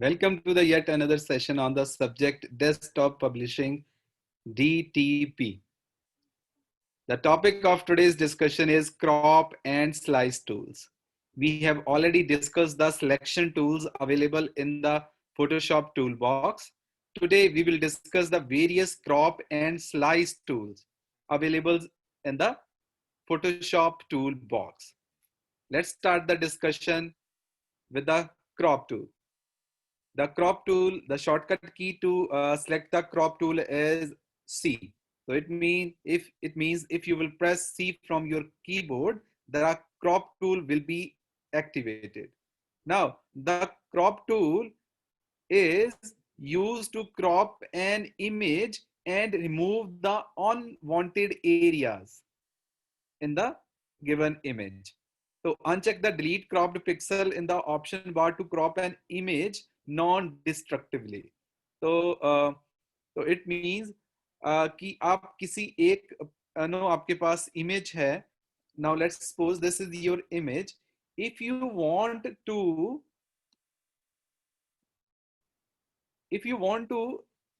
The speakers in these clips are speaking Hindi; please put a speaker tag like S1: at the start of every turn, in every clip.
S1: Welcome to the yet another session on the subject Desktop Publishing DTP. The topic of today's discussion is crop and slice tools. We have already discussed the selection tools available in the Photoshop toolbox. Today we will discuss the various crop and slice tools available in the Photoshop toolbox. Let's start the discussion with the crop tool. The crop tool, the shortcut key to select the crop tool is C. So it means if you will press C from your keyboard, the crop tool will be activated. Now, the crop tool is used to crop an image and remove the unwanted areas in the given image. So uncheck the delete cropped pixel in the option bar to crop an image non-destructively. तो तो it means कि आप किसी एक नो आपके पास image है. Now let's suppose this is your image. If you want to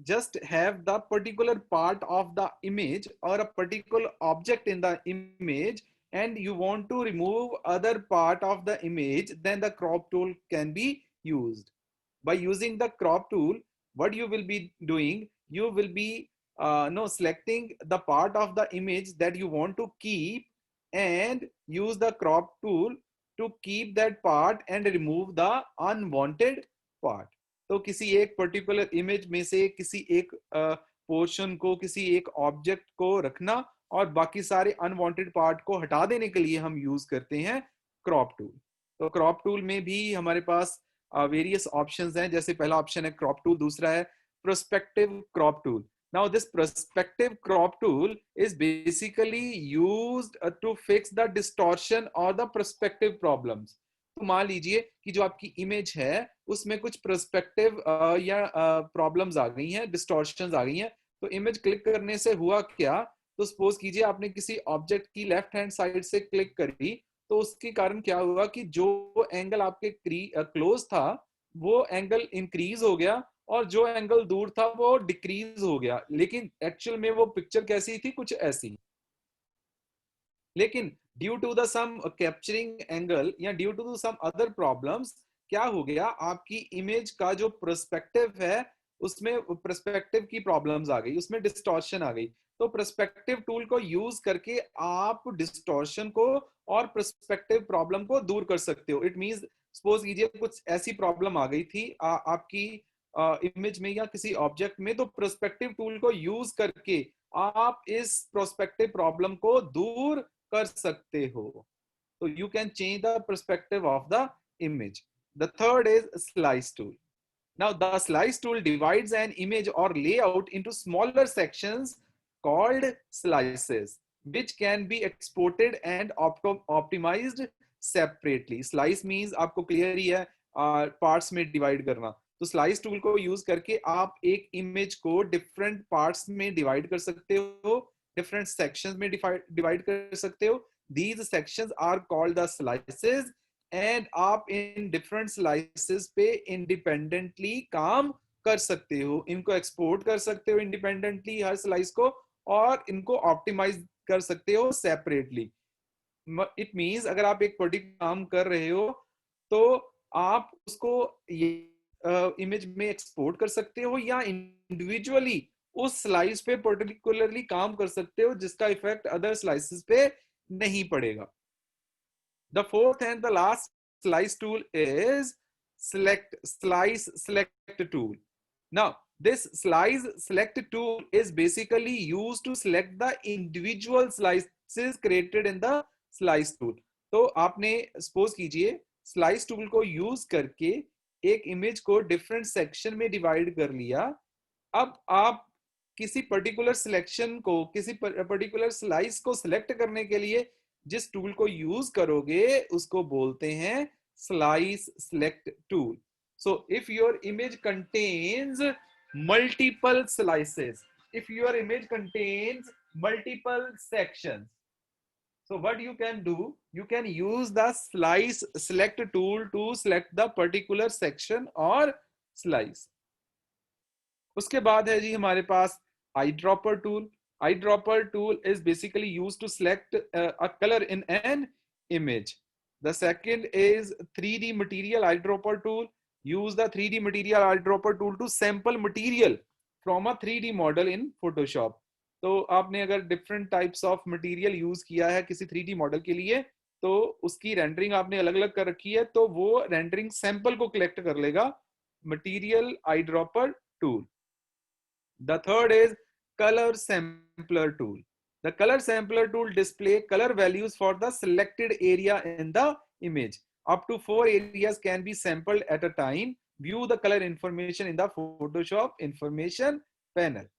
S1: just have the particular part of the image or a particular object in the image and you want to remove other part of the image, then the crop tool can be used. By using the crop tool, what you will be doing, you will be no selecting the part of the image that you want to keep and use the crop tool to keep that part and remove the unwanted part. तो किसी एक पर्टिकुलर इमेज में से किसी एक पोर्शन को, किसी एक ऑब्जेक्ट को रखना और बाकी सारे अनवांटेड पार्ट को हटा देने के लिए हम यूज करते हैं क्रॉप टूल. तो क्रॉप टूल में भी हमारे पास वेरियस ऑप्शंस हैं. जैसे पहला ऑप्शन है क्रॉप टूल, दूसरा है prospective crop tool. Now this perspective crop tool is basically used to fix the distortion or the perspective problems. तो मान लीजिए कि जो आपकी इमेज है उसमें कुछ पर्सपेक्टिव या प्रॉब्लम्स आ गई हैं, डिस्टॉर्शंस आ गई हैं. तो इमेज क्लिक करने से हुआ क्या, तो सपोज कीजिए आपने किसी ऑब्जेक्ट की लेफ्ट हैंड साइड से क्लिक करी, तो उसके कारण क्या हुआ कि जो एंगल आपके क्लोज था वो एंगल इंक्रीज हो गया और जो एंगल दूर था वो डिक्रीज हो गया. लेकिन एक्चुअल में वो पिक्चर कैसी थी, कुछ ऐसी. लेकिन due to the some capturing angle या due to some other problems क्या हो गया, आपकी इमेज का जो पर्सपेक्टिव है उसमें पर्सपेक्टिव की प्रॉब्लम्स आ गई, उसमें डिस्टॉर्शन आ गई. तो पर्सपेक्टिव टूल को यूज करके आप डिस्टॉर्शन को और पर्सपेक्टिव प्रॉब्लम को दूर कर सकते हो. इट मींस सपोज कीजिए कुछ ऐसी प्रॉब्लम आ गई थी आपकी इमेज में या किसी ऑब्जेक्ट में, तो पर्सपेक्टिव टूल को यूज करके आप इस पर्सपेक्टिव प्रॉब्लम को दूर कर सकते हो. So you can change the perspective of the image. The third is slice tool. Now the slice tool divides an image or layout into smaller sections called slices, which can be exported and optimized separately. Slice means आपको clear ही है parts में divide करना. तो स्लाइस टूल को यूज करके आप एक इमेज को डिफरेंट पार्ट्स में डिवाइड कर सकते हो, डिफरेंट सेक्शंस में डिवाइड कर सकते हो. These sections are called the slices and आप इन डिफरेंट स्लाइसेस पे इंडिपेंडेंटली काम कर सकते हो. इनको एक्सपोर्ट कर सकते हो इंडिपेंडेंटली हर स्लाइस को और इनको ऑप्टिमाइज कर सकते हो सेपरेटली. इट मींस अगर आप एक पर्टिकुलर काम कर रहे हो तो आप उसको इमेज में एक्सपोर्ट कर सकते हो या इंडिविजुअली उस स्लाइस पे पर्टिकुलरली काम कर सकते हो जिसका इफेक्ट अदर स्लाइसेस पे नहीं पड़ेगा. The fourth and the last slice tool is slice select tool. Now this slice select tool is basically used to select the individual slices created in the slice tool. तो आपने सपोज कीजिए स्लाइस टूल को यूज करके एक इमेज को डिफरेंट सेक्शन में डिवाइड कर लिया. अब आप किसी पर्टिकुलर सिलेक्शन को, किसी पर्टिकुलर स्लाइस को सिलेक्ट करने के लिए जिस टूल को यूज करोगे उसको बोलते हैं slice select tool. So if your image contains multiple slices, if your image contains multiple sections, so what you can do, you can use the slice select tool to select the particular section or slice. उसके बाद है जी हमारे पास eye dropper tool. Eye dropper tool is basically used to select a colour in an image. The second is 3D material eyedropper tool. Use the 3D material eyedropper tool to sample material from a 3D model in Photoshop. तो आपने अगर different types of material use किया है किसी 3D मॉडल के लिए, तो उसकी रेंडरिंग आपने अलग अलग कर रखी है, तो वो रेंडरिंग सैंपल को कलेक्ट कर लेगा material eyedropper tool. The third is color sampler tool. The color sampler tool display color values for the selected area in the image. Up to 4 areas can be sampled at a time. View the color information in the Photoshop information panel.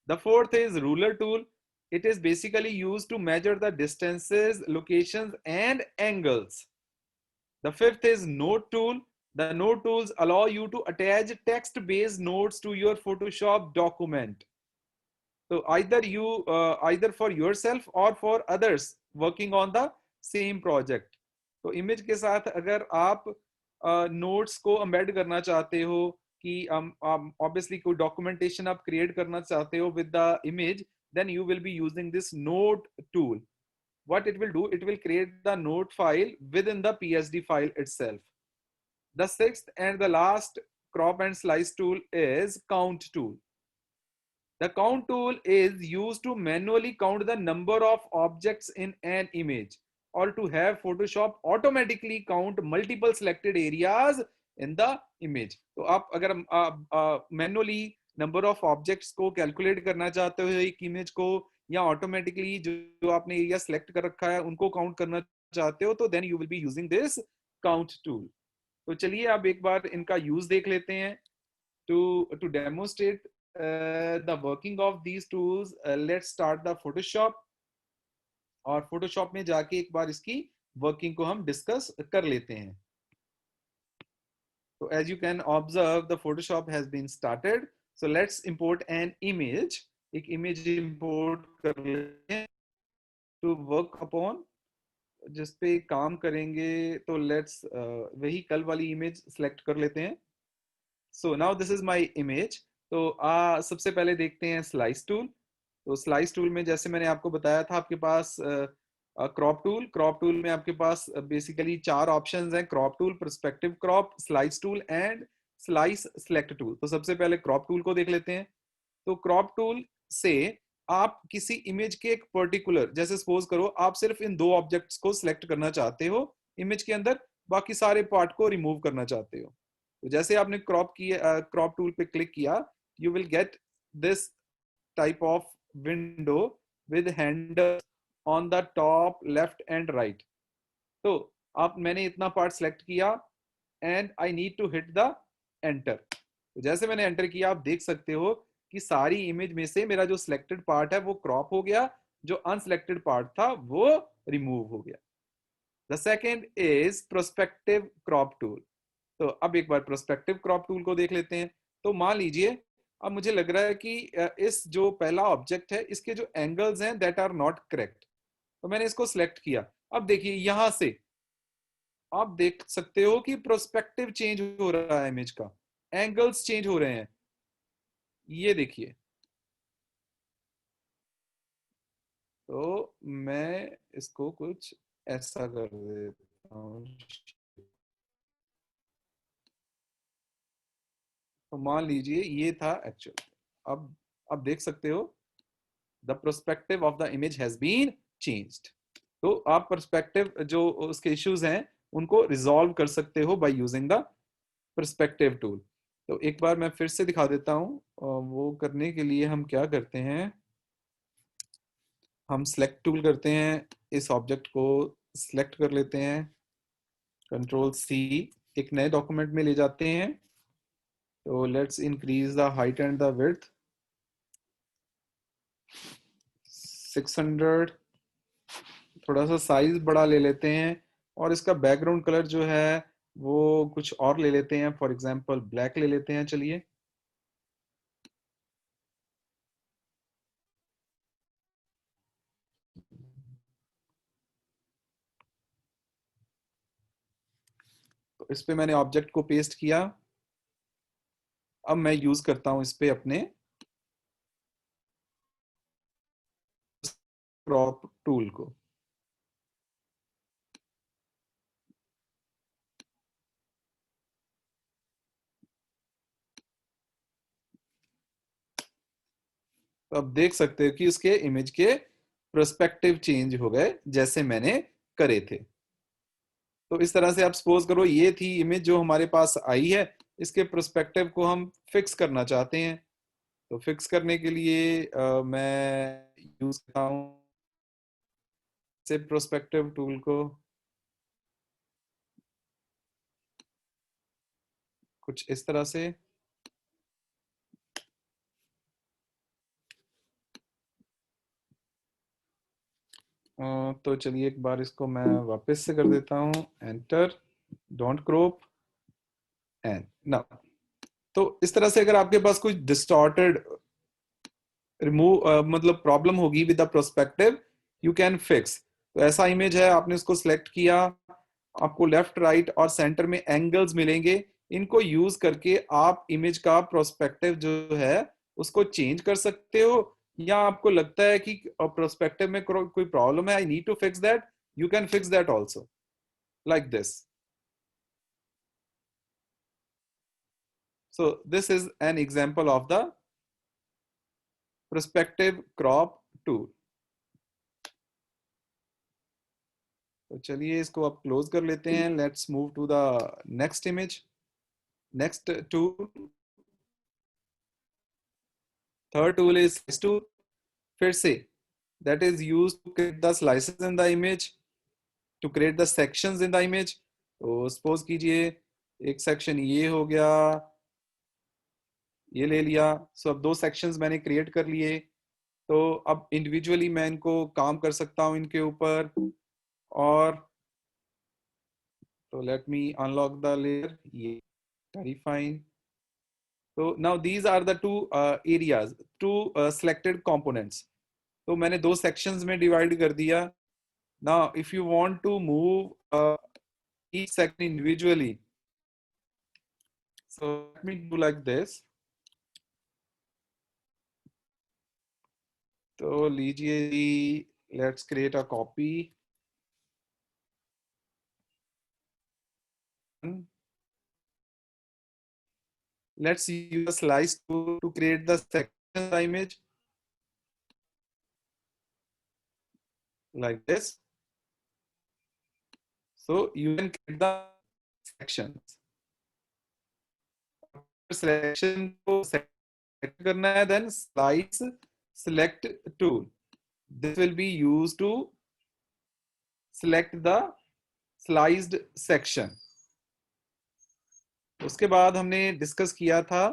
S1: The fourth is ruler tool. It is basically used to measure the distances, locations, and angles. The fifth is note tool. The note tools allow you to attach text-based notes to your Photoshop document. So either for yourself or for others working on the same project. तो इमेज के साथ अगर आप नोट्स को एम्बेड करना चाहते हो कि ऑब्वियसली कोई डॉक्यूमेंटेशन आप क्रिएट करना चाहते हो with the image, then you will be using this note tool. What it will do, it will create the note file within the PSD file itself. The sixth and the last crop and slice tool is count tool. The count tool is used to manually count the number of objects in an image or to have Photoshop automatically count multiple selected areas in the image. तो आप अगर मैनुअली नंबर ऑफ ऑब्जेक्ट्स को कैलकुलेट करना चाहते हो एक इमेज को, या ऑटोमेटिकली जो आपने एरिया सेलेक्ट कर रखा है उनको काउंट करना चाहते हो, तो then you will be using this count tool. तो चलिए अब एक बार इनका यूज देख लेते हैं। To demonstrate the working of these tools, let's start the Photoshop, और Photoshop में जाके एक बार इसकी वर्किंग को हम डिस्कस कर लेते हैं। So as you can observe, the Photoshop has been started. So let's import an image. एक इमेज इंपोर्ट कर लेते हैं to work upon, जिस पे काम करेंगे। तो लेट्स वही कल वाली इमेज सेलेक्ट कर लेते हैं। So now this is my image. तो सबसे पहले देखते हैं स्लाइस टूल। तो स्लाइस टूल में जैसे मैंने आपको बताया था, आपके पास क्रॉप टूल में आपके पास बेसिकली 4 ऑप्शंस हैं: crop tool, perspective crop, slice tool and slice select tool. तो सबसे पहले क्रॉप टूल को देख लेते हैं। तो क्रॉप टूल से आप किसी इमेज के एक पर्टिकुलर, जैसे सपोज करो आप सिर्फ इन 2 ऑब्जेक्ट्स को सिलेक्ट करना चाहते हो इमेज के अंदर, बाकी सारे पार्ट को रिमूव करना चाहते हो। तो जैसे आपने क्रॉप टूल पे क्लिक किया, you will get this type of window with handles on the top, left and right. तो मैंने इतना पार्ट सेलेक्ट किया and I need to hit the enter. तो जैसे मैंने एंटर किया, आप देख सकते हो कि सारी इमेज में से मेरा जो सिलेक्टेड पार्ट है वो क्रॉप हो गया, जो अनसिलेक्टेड पार्ट था वो रिमूव हो गया। The second is prospective crop tool. तो अब एक बार प्रोस्पेक्टिव क्रॉप टूल को देख लेते हैं। तो मान लीजिए अब मुझे लग रहा है कि इस जो पहला ऑब्जेक्ट है इसके जो एंगल्स हैं दैट आर नॉट करेक्ट, तो मैंने इसको सिलेक्ट किया। अब देखिए यहां से आप देख सकते हो कि प्रोस्पेक्टिव चेंज हो रहा है, इमेज का एंगल्स चेंज हो रहे हैं, ये देखिए। तो मैं इसको कुछ ऐसा कर देता हूं। तो मान लीजिए ये था एक्चुअल। अब देख सकते हो the perspective of the image has been changed. तो आप पर्सपेक्टिव जो उसके इश्यूज हैं उनको रिजॉल्व कर सकते हो by using the perspective tool. तो एक बार मैं फिर से दिखा देता हूं। वो करने के लिए हम क्या करते हैं, हम सिलेक्ट टूल करते हैं, इस ऑब्जेक्ट को सिलेक्ट कर लेते हैं, कंट्रोल सी, एक नए डॉक्यूमेंट में ले जाते हैं। तो let's increase the height and the width 600। थोड़ा सा साइज बड़ा ले लेते हैं, और इसका बैकग्राउंड कलर जो है वो कुछ और ले लेते हैं, फॉर एग्जांपल ब्लैक ले लेते हैं। चलिए तो इस पे मैंने ऑब्जेक्ट को पेस्ट किया। अब मैं यूज करता हूं इस पे अपने क्रॉप टूल को। तो अब देख सकते हो कि उसके इमेज के पर्सपेक्टिव चेंज हो गए जैसे मैंने करे थे। तो इस तरह से आप सपोज करो ये थी इमेज जो हमारे पास आई है, इसके पर्सपेक्टिव को हम फिक्स करना चाहते हैं। तो फिक्स करने के लिए मैं यूज करता हूँ से प्रोस्पेक्टिव टूल को, कुछ इस तरह से। तो चलिए एक बार इसको मैं वापस से कर देता हूँ, enter, don't crop and now. तो इस तरह से अगर आपके पास कुछ डिस्टॉर्टेड रिमूव मतलब प्रॉब्लम होगी with the prospective, you can fix. तो ऐसा इमेज है, आपने उसको सिलेक्ट किया, आपको लेफ्ट राइट और सेंटर में एंगल्स मिलेंगे। इनको यूज करके आप इमेज का प्रोस्पेक्टिव जो है उसको चेंज कर सकते हो, या आपको लगता है कि प्रोस्पेक्टिव में कोई प्रॉब्लम है, I need to fix that, you can fix that also like this. So this is an example of the perspective crop tool। तो चलिए इसको अब क्लोज कर लेते हैं। Let's move to the next image, next tool. Third tool is slice tool। फिर से that is used to create the slices in the image, to create the sections in the image। तो सपोज कीजिए एक सेक्शन ये हो गया, ये ले लिया। सो अब दो सेक्शंस मैंने क्रिएट कर लिए। तो अब इंडिविजुअली मैं इनको काम कर सकता हूं इनके ऊपर। और तो let me unlock the layer, ये वेरी फाइन। तो now these are the two areas, two selected components. तो मैंने दो सेक्शंस में डिवाइड कर दिया। Now if you want to move each section individually, so let me do like this। तो लीजिए जी, let's create a copy. Let's use a slice to create the section image like this। So you can create the sections। Selection को select करना है, then slice select tool, this will be used to select the sliced section। उसके बाद हमने डिस्कस किया था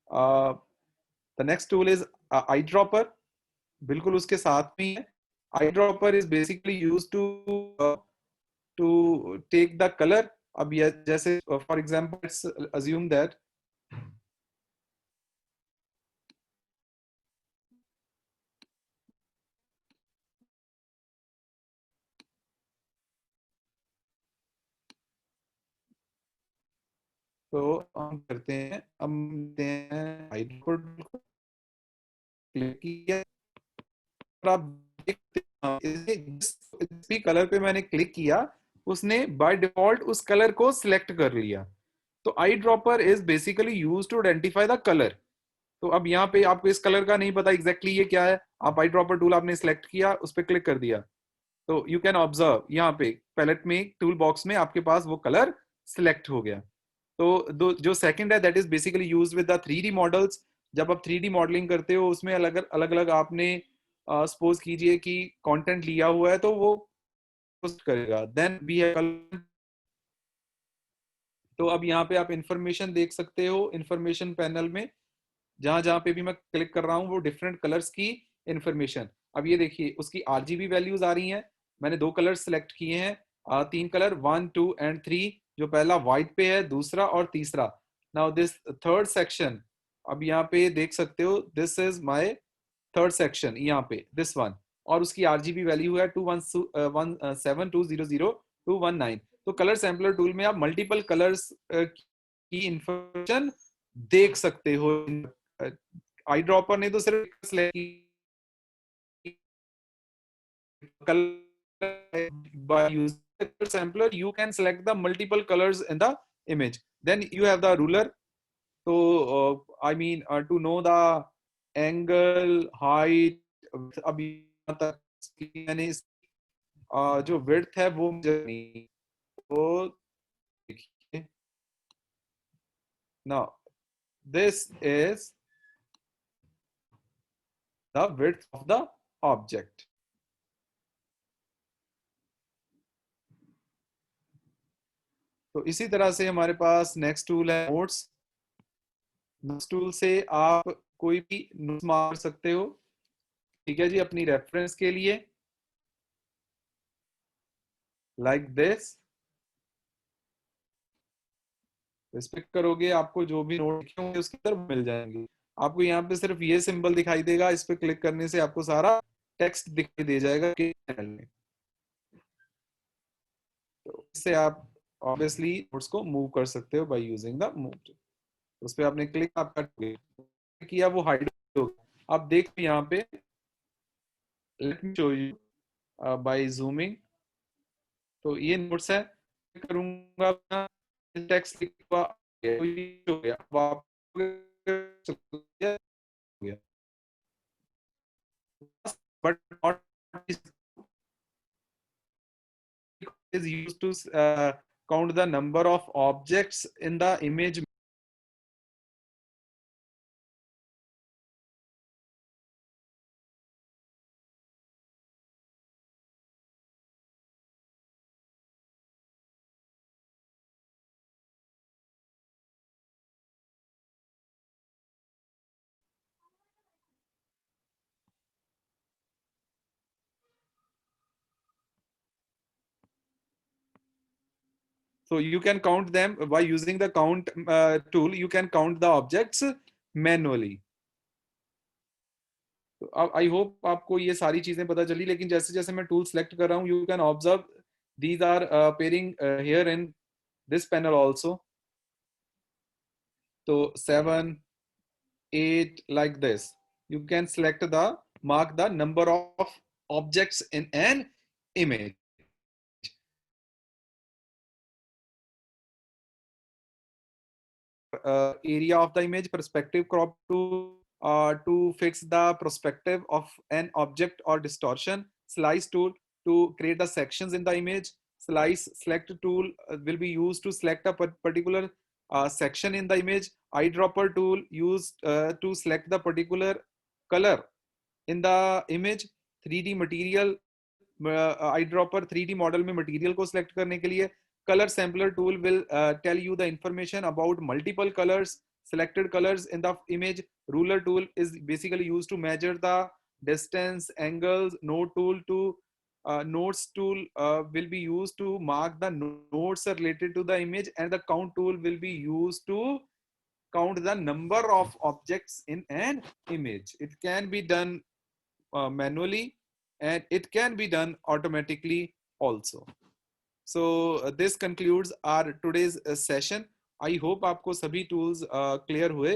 S1: the next tool is eye dropper. बिल्कुल उसके साथ में ही है। Eye dropper is basically use to take the colour. अब ये जैसे for example let's assume that तो हम करते हैं, हम आई ड्रॉपर को क्लिक किया और आप देखते हैं जिस भी कलर पे मैंने क्लिक किया उसने बाय डिफॉल्ट उस कलर को सिलेक्ट कर लिया। तो eye dropper is basically use to identify the colour. तो अब यहाँ पे आपको इस कलर का नहीं पता एग्जैक्टली ये क्या है, आप आई ड्रॉपर टूल आपने सिलेक्ट किया, उस पर क्लिक कर दिया, तो यू कैन ऑब्जर्व यहाँ पे पैलेट में टूल बॉक्स में आपके पास वो कलर सिलेक्ट हो गया। तो जो सेकंड है that is basically use with the 3D models. जब आप 3D मॉडलिंग करते हो उसमें अलग अलग अलग आपने सपोज कीजिए कि कंटेंट लिया हुआ है तो वो पोस्ट करेगा, देन वी हैव। तो अब यहाँ पे आप इंफॉर्मेशन देख सकते हो, इंफॉर्मेशन पैनल में जहां जहां पे भी मैं क्लिक कर रहा हूँ वो डिफरेंट कलर्स की इंफॉर्मेशन। अब ये देखिए उसकी आरजीबी वैल्यूज आ रही हैं। मैंने दो कलर सिलेक्ट किए हैं, तीन कलर 1 2 एंड 3। जो पहला व्हाइट पे है, दूसरा और तीसरा। नाउ दिस थर्ड सेक्शन, अब यहाँ पे देख सकते हो this is my third section, यहाँ पे दिस वन। और उसकी आरजीबी वैल्यू है 217200219। तो कलर सैम्पलर टूल में आप मल्टीपल कलर्स की इंफॉर्मेशन देख सकते हो। आई ड्रॉपर ने तो सिर्फ color. By using the sampler you can select the multiple colors in the image. Then you have the ruler. So I mean to know the angle, height, अभी तक मैंने जो width है वो नहीं, वो देखिए। Now this is the width of the object. तो इसी तरह से हमारे पास नेक्स्ट टूल है नोट्स। नोट्स टूल से आप कोई भी नोट्स मार सकते हो, ठीक है जी, अपनी रेफरेंस के लिए, लाइक दिस। इस पे करोगे आपको जो भी नोट लिखे होंगे उसकी तरफ मिल जाएंगे। आपको यहाँ पे सिर्फ ये सिंबल दिखाई देगा, इस पे क्लिक करने से आपको सारा टेक्स्ट दिखाई दे जाएगा कि चैनल में। तो इससे आप ऑब्वियसली नोट्स को मूव कर सकते हो बाय यूजिंग द मूव। उस पे आपने क्लिक आपका किया, वो हाइड हो गया। आप देख यहाँ पे, let me show you by zooming. तो ये नोट्स है, करूंगा टेक्स्ट लिखा हो गया, अब आप but not is used to count the number of objects in the image. So you can count them by using the count tool. You can count the objects manually. तो आई होप आपको ये सारी चीजें पता चली, लेकिन जैसे जैसे मैं टूल सेलेक्ट कर रहा हूँ, you can observe these are appearing here in this panel also. तो 7, 8 like this. You can select the mark the number of objects in an image. Area of the image, perspective crop to fix the perspective of an object or distortion, slice tool to create the sections in the image, slice select tool will be used to select a particular section in the image, eyedropper tool used to select the particular color in the image, 3D material eyedropper 3D model में material को select करने के लिए, color sampler tool will tell you the information about multiple colors, selected colors in the image. Ruler tool is basically used to measure the distance, angles. Node tool to notes tool will be used to mark the nodes related to the image, and the count tool will be used to count the number of objects in an image. It can be done manually and it can be done automatically also. So this concludes our today's session. I hope आपको सभी tools clear हुए